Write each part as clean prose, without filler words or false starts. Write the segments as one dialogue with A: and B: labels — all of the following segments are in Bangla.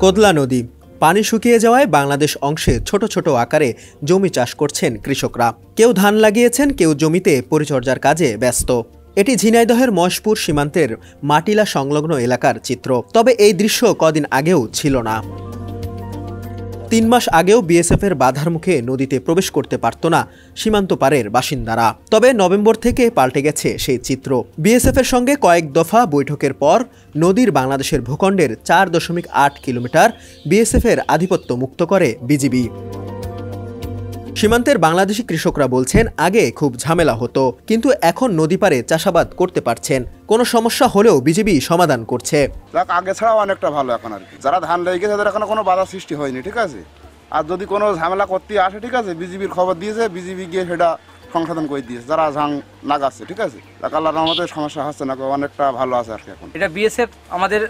A: কোদলা নদী পানি শুকিয়ে যাওয়ায় বাংলাদেশ অংশে ছোট ছোট আকারে জমি চাষ করছেন কৃষকরা। কেউ ধান লাগিয়েছেন, কেউ জমিতে পরিচর্যার কাজে ব্যস্ত। এটি ঝিনাইদহের মহেশপুর সীমান্তের মাটিলা সংলগ্ন এলাকার চিত্র। তবে এই দৃশ্য কদিন আগেও ছিল না। ৩ মাস আগেও বিএসএফের বাধার মুখে নদীতে প্রবেশ করতে পারত না সীমান্ত পারের বাসিন্দারা। তবে নভেম্বর থেকে পাল্টে গেছে সেই চিত্র। বিএসএফের সঙ্গে কয়েক দফা বৈঠকের পর নদীর বাংলাদেশের ভূখণ্ডের ৪.৮ কিলোমিটার বিএসএফের আধিপত্য মুক্ত করে বিজিবি। সীমান্তের বাংলাদেশি কৃষকরা বলছেন, আগে খুব ঝামেলা হতো, কিন্তু এখন নদী পারে চাষাবাদ করতে পারছেন। কোনো সমস্যা হলেও বিজিবি সমাধান করছে।
B: আগে ছাড়াও অনেকটা ভালো এখন আর কি। যারা ধান লেগে তাদের এখনো কোনো বাধা সৃষ্টি হয়নি, ঠিক আছে। আর যদি কোনো ঝামেলা করতে আসে, ঠিক আছে, বিজিবির খবর দিয়েছে, বিজিবি গিয়ে সেটা সংশোধন করে দিয়েছে যারা ধান লাগাচ্ছে, ঠিক আছে। আল্লাহর রহমতে সমস্যা হচ্ছে না, অনেকটা ভালো আছে আর কি এখন।
C: এটা বিএসএফ আমাদের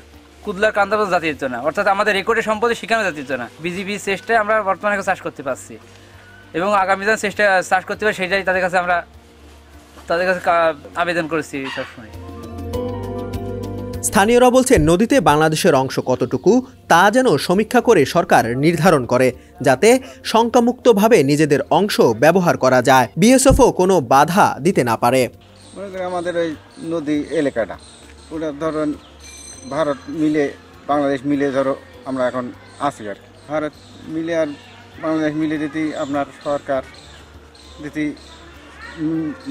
C: কুদলার কান্দাবাজ জাতির জন্য, অর্থাৎ আমাদের রেকর্ডের সম্পদে সেখানে জাতির জন্য বিজিবি চেষ্টায় আমরা বর্তমানে চাষ করতে পারছি এবং আগামী দিন চেষ্টা চাষ করতে পারে, সেটাই তাদের কাছে আমরা আবেদন করেছি সবসময়।
A: স্থানীয়রা বলছেন, নদীতে বাংলাদেশের অংশ কতটুকু তা যেন সমীক্ষা করে সরকার নির্ধারণ করে, যাতে শঙ্কামুক্তভাবে নিজেদের অংশ ব্যবহার করা যায়, বিএসএফও কোনো বাধা দিতে না পারে।
D: আমাদের এই নদী এলাকাটা ওটা ধরুন ভারত মিলে বাংলাদেশ মিলে ধরো আমরা এখন আছি আর কি। ভারত মিলে আর বাংলাদেশ মিলে দিতে আপনার সরকার দিতে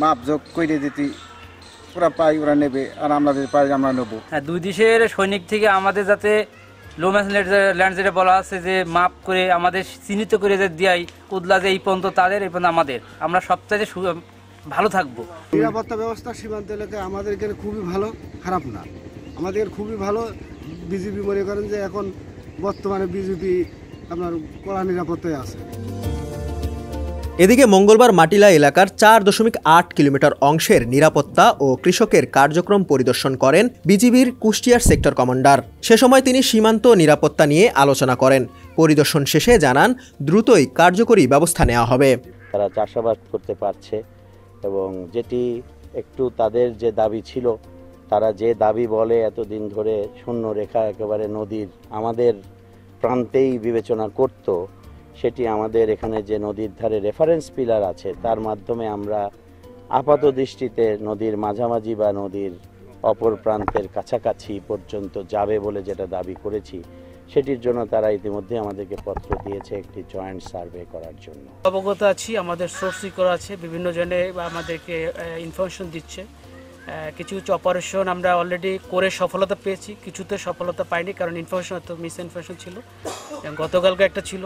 D: মাপযোগ করে দিতে ওরা পাই, ওরা নেবে, আর আমরা যদি পাই আমরা নেবো।
C: হ্যাঁ, দুই দেশের সৈনিক থেকে আমাদের যাতে লোম্যান্স ল্যান্ড যেটা বলা আছে যে মাপ করে আমাদের চিহ্নিত করে যে দেয় কুদলা যে এই পর্যন্ত তাদের, এই পর্যন্ত আমাদের, আমরা সবচেয়ে ভালো থাকবো।
E: নিরাপত্তা ব্যবস্থা সীমান্ত এলাকায় আমাদের এখানে খুবই ভালো, খারাপ না, আমাদের খুবই ভালো। বিজেপি মনে করেন যে এখন বর্তমানে বিজেপি আপনার কড়া নিরাপত্তায় আছে।
A: এদিকে মঙ্গলবার মাটিলা এলাকার ৪.৮ কিলোমিটার অংশের নিরাপত্তা ও কৃষকের কার্যক্রম পরিদর্শন করেন বিজিবির কুষ্টিয়ার সেক্টর কমান্ডার। সে সময় তিনি সীমান্ত নিরাপত্তা নিয়ে আলোচনা করেন। পরিদর্শন শেষে জানান, দ্রুতই কার্যকরী ব্যবস্থা নেওয়া হবে।
F: তারা চাষাবাদ করতে পারছে এবং যেটি একটু তাদের যে দাবি ছিল, তারা যে দাবি বলে এতদিন ধরে শূন্য রেখা একেবারে নদীর আমাদের প্রান্তেই বিবেচনা করত, সেটি আমাদের এখানে যে নদীর ধারে রেফারেন্স পিলার আছে তার মাধ্যমে আমরা আপাত দৃষ্টিতে নদীর মাঝামাঝি বা নদীর অপর প্রান্তের কাছাকাছি পর্যন্ত যাবে বলে যেটা দাবি করেছি, সেটির জন্য তারা ইতিমধ্যে আমাদেরকে পত্র দিয়েছে একটি জয়েন্ট সার্ভে করার জন্য।
G: অবগত আছি, আমাদের সোর্সই করা আছে, বিভিন্ন জনে আমাদেরকে ইনফরমেশন দিচ্ছে। কিছু কিছু অপারেশন আমরা অলরেডি করে সফলতা পেয়েছি, কিছুতে সফলতা পাইনি, কারণ ইনফরমেশন তো মিস ইনফরমেশন ছিল। গতকালকে একটা ছিল,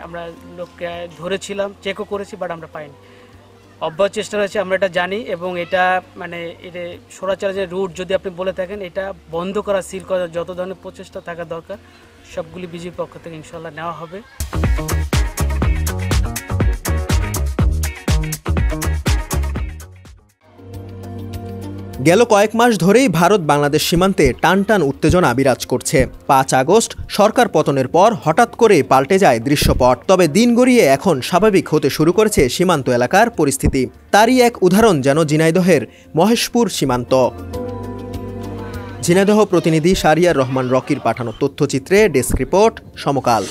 G: আমরা লোককে ধরেছিলাম, চেকও করেছি, বাট আমরা পাইনি। অব্যাহত চেষ্টা রয়েছে, আমরা এটা জানি এবং এটা মানে এটা সরাসরি যে রুট যদি আপনি বলে থাকেন, এটা বন্ধ করা, সিল করা, যত ধরনের প্রচেষ্টা থাকা দরকার সবগুলি বিজিবির পক্ষ থেকে ইনশাল্লাহ নেওয়া হবে।
A: গেল কয়েক মাস ধরেই ভারত বাংলাদেশ সীমান্তে টানটান উত্তেজনা বিরাজ করছে। ৫ আগস্ট সরকার পতনের পর হঠাৎ করে পাল্টে যায় দৃশ্যপট। তবে দিন গড়িয়ে এখন স্বাভাবিক হতে শুরু করেছে সীমান্ত এলাকার পরিস্থিতি। তারই এক উদাহরণ যেন ঝিনাইদহের মহেশপুর সীমান্ত। ঝিনাইদহ প্রতিনিধি শাহরিয়ার রহমান রকির পাঠানো তথ্যচিত্রে ডেস্ক রিপোর্ট, সমকাল।